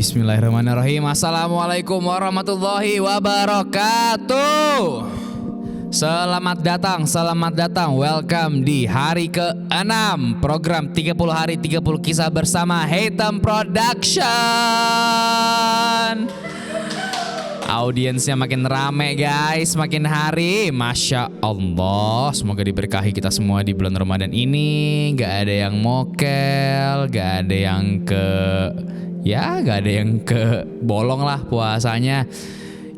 Bismillahirrahmanirrahim. Assalamualaikum warahmatullahi wabarakatuh. Selamat datang. Welcome di hari ke-6 program 30 hari 30 kisah bersama Hitam Production. Audiensnya makin rame guys, makin hari. Masya Allah. Semoga diberkahi kita semua di bulan Ramadan ini. Gak ada yang mokel, gak ada yang bolong lah puasanya.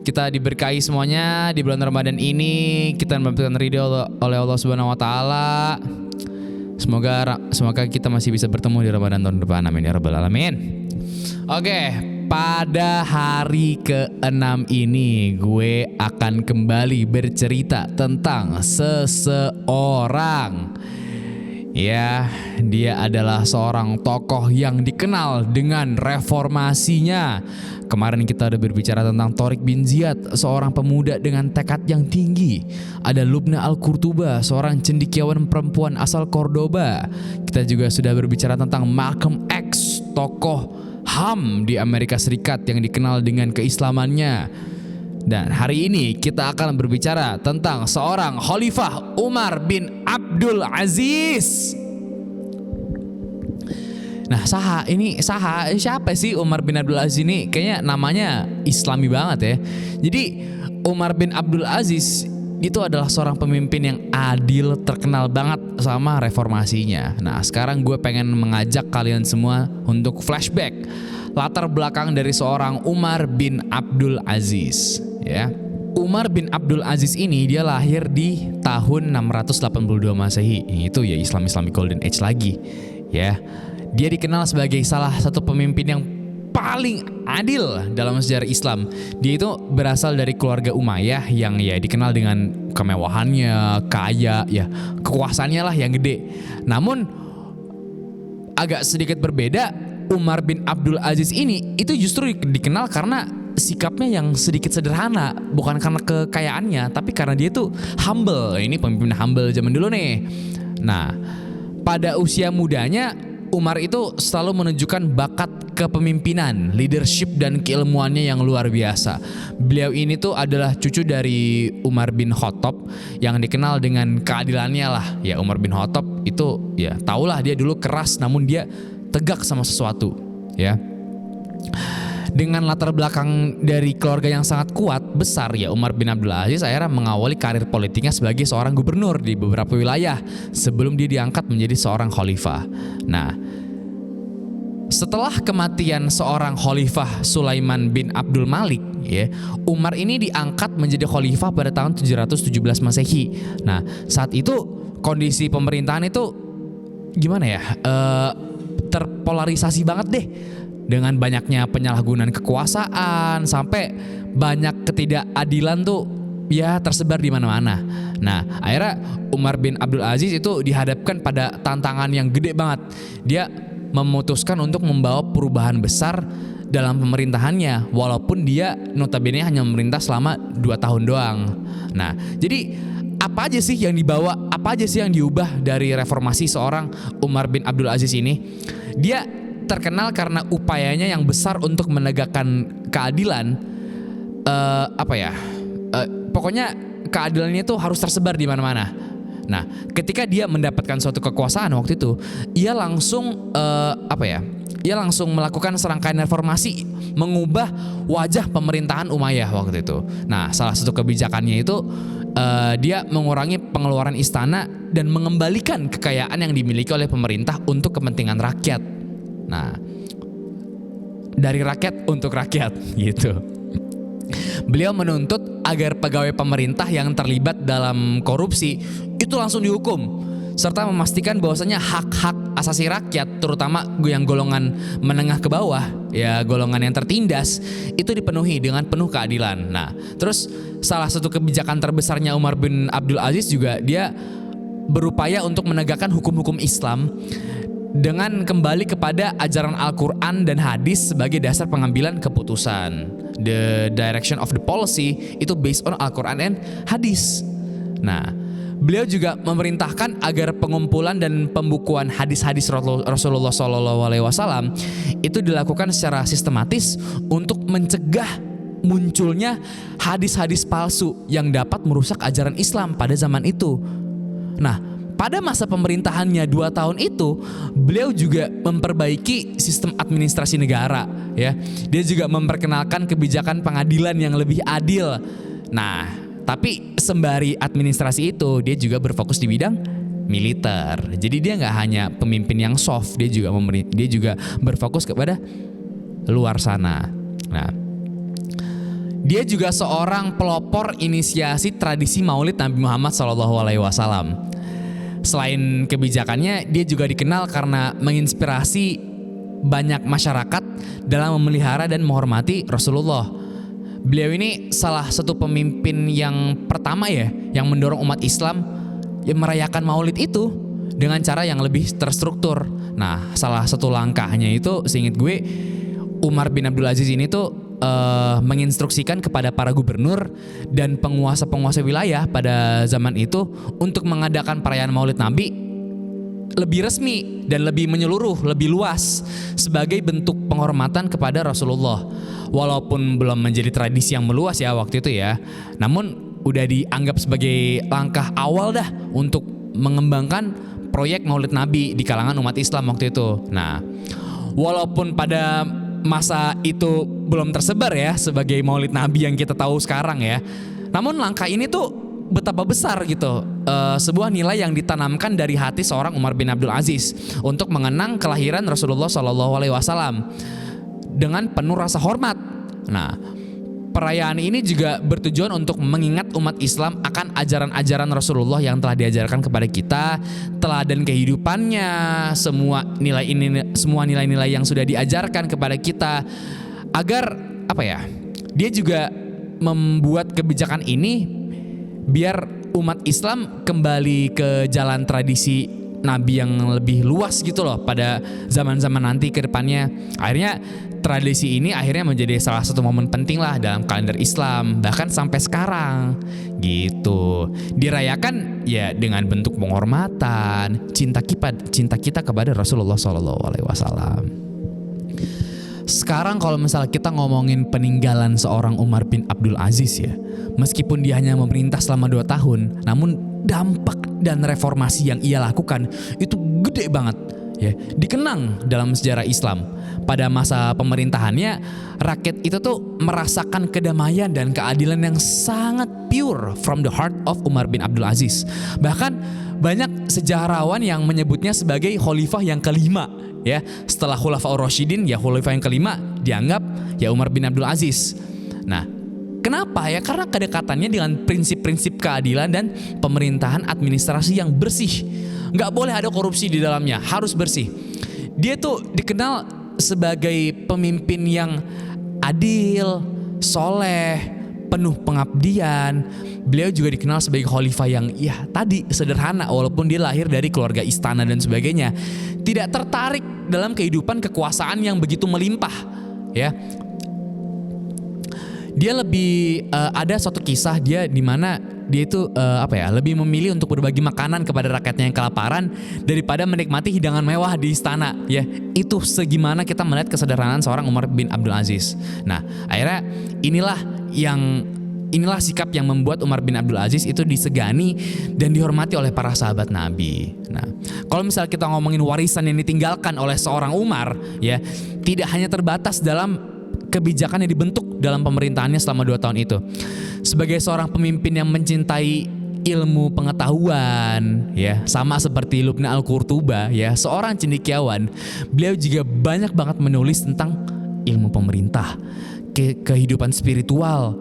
Kita diberkahi semuanya di bulan Ramadan ini. Kita mendapatkan ridho oleh Allah Subhanahu wa taala. Semoga kita masih bisa bertemu di Ramadan tahun depan. Amin ya rabbal alamin. Oke, pada hari ke-6 ini gue akan kembali bercerita tentang seseorang. Ya, dia adalah seorang tokoh yang dikenal dengan reformasinya. Kemarin kita udah berbicara tentang Tariq bin Ziyad, seorang pemuda dengan tekad yang tinggi. Ada Lubna Al-Qurtuba, seorang cendekiawan perempuan asal Cordoba. Kita juga sudah berbicara tentang Malcolm X, tokoh HAM di Amerika Serikat yang dikenal dengan keislamannya. Dan hari ini kita akan berbicara tentang seorang Khalifah Umar bin Abdul Aziz. Nah, siapa sih Umar bin Abdul Aziz ini? Kayaknya namanya Islami banget ya. Jadi Umar bin Abdul Aziz itu adalah seorang pemimpin yang adil, terkenal banget sama reformasinya. Nah, sekarang gue pengen mengajak kalian semua untuk flashback latar belakang dari seorang Umar bin Abdul Aziz. Ya, Umar bin Abdul Aziz ini dia lahir di tahun 682 Masehi. Itu ya Islamic Golden Age lagi. Ya, dia dikenal sebagai salah satu pemimpin yang paling adil dalam sejarah Islam. Dia itu berasal dari keluarga Umayyah yang ya dikenal dengan kemewahannya, kaya, ya kekuasaannya lah yang gede. Namun agak sedikit berbeda, Umar bin Abdul Aziz ini itu justru dikenal karena sikapnya yang sedikit sederhana, bukan karena kekayaannya, tapi karena dia tuh humble. Ini pemimpin humble zaman dulu nih. Nah, pada usia mudanya Umar itu selalu menunjukkan bakat kepemimpinan, leadership dan keilmuannya yang luar biasa. Beliau ini tuh adalah cucu dari Umar bin Khattab yang dikenal dengan keadilannya lah. Ya, Umar bin Khattab itu ya tahulah dia dulu keras namun dia tegak sama sesuatu, ya. Dengan latar belakang dari keluarga yang sangat kuat, besar ya, Umar bin Abdul Aziz akhirnya mengawali karir politiknya sebagai seorang gubernur di beberapa wilayah sebelum dia diangkat menjadi seorang khalifah. Nah, setelah kematian seorang khalifah Sulaiman bin Abdul Malik, ya, Umar ini diangkat menjadi khalifah pada tahun 717 Masehi. Nah, saat itu kondisi pemerintahan itu gimana ya? Terpolarisasi banget deh, dengan banyaknya penyalahgunaan kekuasaan sampai banyak ketidakadilan tuh ya tersebar di mana-mana. Nah, akhirnya Umar bin Abdul Aziz itu dihadapkan pada tantangan yang gede banget. Dia memutuskan untuk membawa perubahan besar dalam pemerintahannya walaupun dia notabene hanya memerintah selama 2 tahun doang. Nah, jadi apa aja sih yang dibawa, apa aja sih yang diubah dari reformasi seorang Umar bin Abdul Aziz ini? Dia terkenal karena upayanya yang besar untuk menegakkan keadilan. Pokoknya keadilannya itu harus tersebar di mana-mana. Nah, ketika dia mendapatkan suatu kekuasaan waktu itu, ia langsung melakukan serangkaian reformasi, mengubah wajah pemerintahan Umayyah waktu itu. Nah, salah satu kebijakannya itu dia mengurangi pengeluaran istana dan mengembalikan kekayaan yang dimiliki oleh pemerintah untuk kepentingan rakyat. Nah, dari rakyat untuk rakyat gitu. Beliau menuntut agar pegawai pemerintah yang terlibat dalam korupsi itu langsung dihukum, serta memastikan bahwasanya hak-hak asasi rakyat, terutama yang golongan menengah ke bawah, ya golongan yang tertindas, itu dipenuhi dengan penuh keadilan. Nah, terus salah satu kebijakan terbesarnya Umar bin Abdul Aziz juga dia berupaya untuk menegakkan hukum-hukum Islam dengan kembali kepada ajaran Al-Quran dan hadis sebagai dasar pengambilan keputusan. The direction of the policy itu based on Al-Quran and hadis. Nah, Beliau juga memerintahkan agar pengumpulan dan pembukuan hadis-hadis Rasulullah SAW itu dilakukan secara sistematis untuk mencegah munculnya hadis-hadis palsu yang dapat merusak ajaran Islam pada zaman itu. Nah, pada masa pemerintahannya 2 tahun itu, beliau juga memperbaiki sistem administrasi negara, ya. Dia juga memperkenalkan kebijakan pengadilan yang lebih adil. Nah, tapi sembari administrasi itu, dia juga berfokus di bidang militer. Jadi dia nggak hanya pemimpin yang soft, dia juga berfokus kepada luar sana. Nah, dia juga seorang pelopor inisiasi tradisi Maulid Nabi Muhammad SAW. Selain kebijakannya, dia juga dikenal karena menginspirasi banyak masyarakat dalam memelihara dan menghormati Rasulullah. Beliau ini salah satu pemimpin yang pertama ya, yang mendorong umat Islam yang merayakan Maulid itu dengan cara yang lebih terstruktur. Nah, salah satu langkahnya itu, seingat gue, Umar bin Abdul Aziz ini tuh menginstruksikan kepada para gubernur dan penguasa-penguasa wilayah pada zaman itu untuk mengadakan perayaan Maulid Nabi lebih resmi dan lebih menyeluruh, lebih luas sebagai bentuk penghormatan kepada Rasulullah. Walaupun belum menjadi tradisi yang meluas ya waktu itu ya, namun udah dianggap sebagai langkah awal dah untuk mengembangkan proyek Maulid Nabi di kalangan umat Islam waktu itu. Nah, walaupun pada masa itu belum tersebar ya sebagai Maulid Nabi yang kita tahu sekarang ya, namun langkah ini tuh betapa besar gitu, sebuah nilai yang ditanamkan dari hati seorang Umar bin Abdul Aziz untuk mengenang kelahiran Rasulullah SAW dengan penuh rasa hormat. Nah, perayaan ini juga bertujuan untuk mengingat umat Islam akan ajaran-ajaran Rasulullah yang telah diajarkan kepada kita, teladan kehidupannya, semua nilai-nilai yang sudah diajarkan kepada kita, agar dia juga membuat kebijakan ini biar umat Islam kembali ke jalan tradisi Nabi yang lebih luas gitu loh pada zaman-zaman nanti ke depannya. Akhirnya tradisi ini akhirnya menjadi salah satu momen penting lah dalam kalender Islam, bahkan sampai sekarang gitu. Dirayakan ya dengan bentuk penghormatan, cinta kita kepada Rasulullah SAW. Sekarang kalau misalnya kita ngomongin peninggalan seorang Umar bin Abdul Aziz ya, meskipun dia hanya memerintah selama 2 tahun, namun dampak dan reformasi yang ia lakukan itu gede banget ya, dikenang dalam sejarah Islam. Pada masa pemerintahannya, rakyat itu tuh merasakan kedamaian dan keadilan yang sangat pure from the heart of Umar bin Abdul Aziz. Bahkan banyak sejarawan yang menyebutnya sebagai khalifah yang kelima ya. Setelah Khulafaur Rasyidin, ya khalifah yang kelima dianggap ya Umar bin Abdul Aziz. Nah, kenapa ya? Karena kedekatannya dengan prinsip-prinsip keadilan dan pemerintahan administrasi yang bersih. Nggak boleh ada korupsi di dalamnya, harus bersih. Dia tuh dikenal sebagai pemimpin yang adil, soleh, penuh pengabdian. Beliau juga dikenal sebagai khalifah yang ya tadi sederhana, walaupun dia lahir dari keluarga istana dan sebagainya. Tidak tertarik dalam kehidupan kekuasaan yang begitu melimpah ya. Dia lebih ada suatu kisah dia di mana dia itu lebih memilih untuk berbagi makanan kepada rakyatnya yang kelaparan daripada menikmati hidangan mewah di istana ya. Itu segimana kita melihat kesederhanaan seorang Umar bin Abdul Aziz. Nah, akhirnya inilah sikap yang membuat Umar bin Abdul Aziz itu disegani dan dihormati oleh para sahabat Nabi. Nah, kalau misalnya kita ngomongin warisan yang ditinggalkan oleh seorang Umar ya, tidak hanya terbatas dalam kebijakan yang dibentuk dalam pemerintahannya selama 2 tahun itu. Sebagai seorang pemimpin yang mencintai ilmu pengetahuan ya, sama seperti Lubna Al-Qurtuba ya, seorang cendekiawan, beliau juga banyak banget menulis tentang ilmu pemerintah, kehidupan spiritual,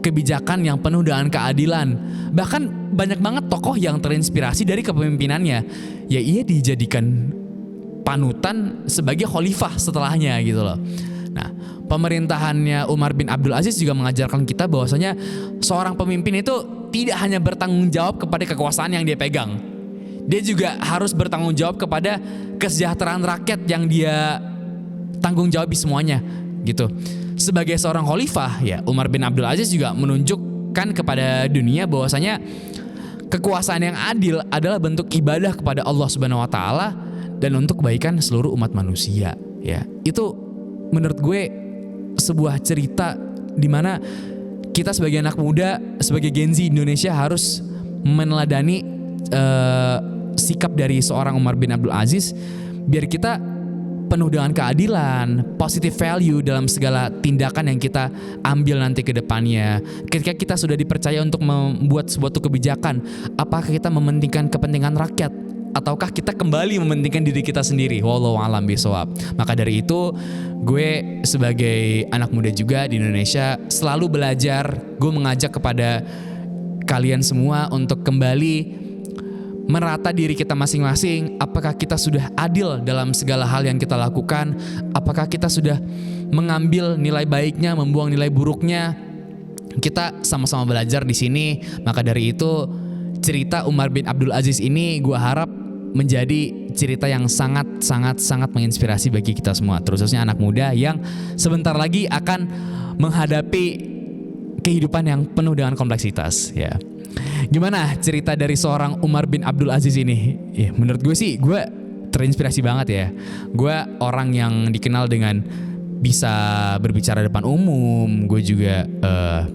kebijakan yang penuh dengan keadilan. Bahkan banyak banget tokoh yang terinspirasi dari kepemimpinannya. Ya, ia dijadikan panutan sebagai khalifah setelahnya gitu loh. Nah, pemerintahannya Umar bin Abdul Aziz juga mengajarkan kita bahwasanya seorang pemimpin itu tidak hanya bertanggung jawab kepada kekuasaan yang dia pegang. Dia juga harus bertanggung jawab kepada kesejahteraan rakyat yang dia tanggung jawab semuanya gitu. Sebagai seorang khalifah ya, Umar bin Abdul Aziz juga menunjuk menunjukkan kepada dunia bahwasanya kekuasaan yang adil adalah bentuk ibadah kepada Allah Subhanahu wa taala dan untuk kebaikan seluruh umat manusia, ya. Itu menurut gue sebuah cerita di mana kita sebagai anak muda, sebagai Gen Z Indonesia harus meneladani sikap dari seorang Umar bin Abdul Aziz biar kita penuh dengan keadilan, positive value dalam segala tindakan yang kita ambil nanti ke depannya. Ketika kita sudah dipercaya untuk membuat sebuah kebijakan, apakah kita mementingkan kepentingan rakyat ataukah kita kembali mementingkan diri kita sendiri? Wallahu a'lam bishawab. Maka dari itu, gue sebagai anak muda juga di Indonesia selalu belajar. Gue mengajak kepada kalian semua untuk kembali merata diri kita masing-masing. Apakah kita sudah adil dalam segala hal yang kita lakukan? Apakah kita sudah mengambil nilai baiknya, membuang nilai buruknya? Kita sama-sama belajar di sini. Maka dari itu, cerita Umar bin Abdul Aziz ini gue harap menjadi cerita yang sangat menginspirasi bagi kita semua, terusnya anak muda yang sebentar lagi akan menghadapi kehidupan yang penuh dengan kompleksitas, ya. Gimana cerita dari seorang Umar bin Abdul Aziz ini? Ya, menurut gue sih, gue terinspirasi banget ya. Gue orang yang dikenal dengan bisa berbicara depan umum. Gue juga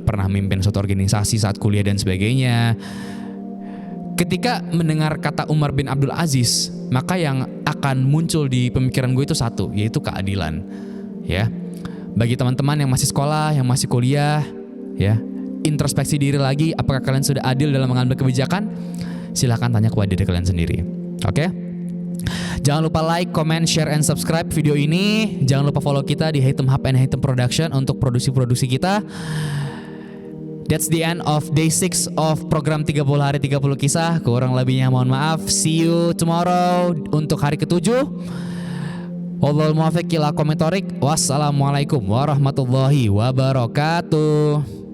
pernah memimpin suatu organisasi saat kuliah dan sebagainya. Ketika mendengar kata Umar bin Abdul Aziz, maka yang akan muncul di pemikiran gue itu satu, yaitu keadilan. Ya, bagi teman-teman yang masih sekolah, yang masih kuliah, ya, introspeksi diri lagi, apakah kalian sudah adil dalam mengambil kebijakan? Silahkan tanya kepada diri kalian sendiri. Oke? Jangan lupa like, comment, share, and subscribe video ini. Jangan lupa follow kita di Hitam Hub and Hitam Production untuk produksi-produksi kita. That's the end of day 6 of program 30 hari 30 kisah. Kurang lebihnya mohon maaf. See you tomorrow untuk hari ke-7. Wallahul muwaffiq ila aqwamit thoriq. Wassalamualaikum warahmatullahi wabarakatuh.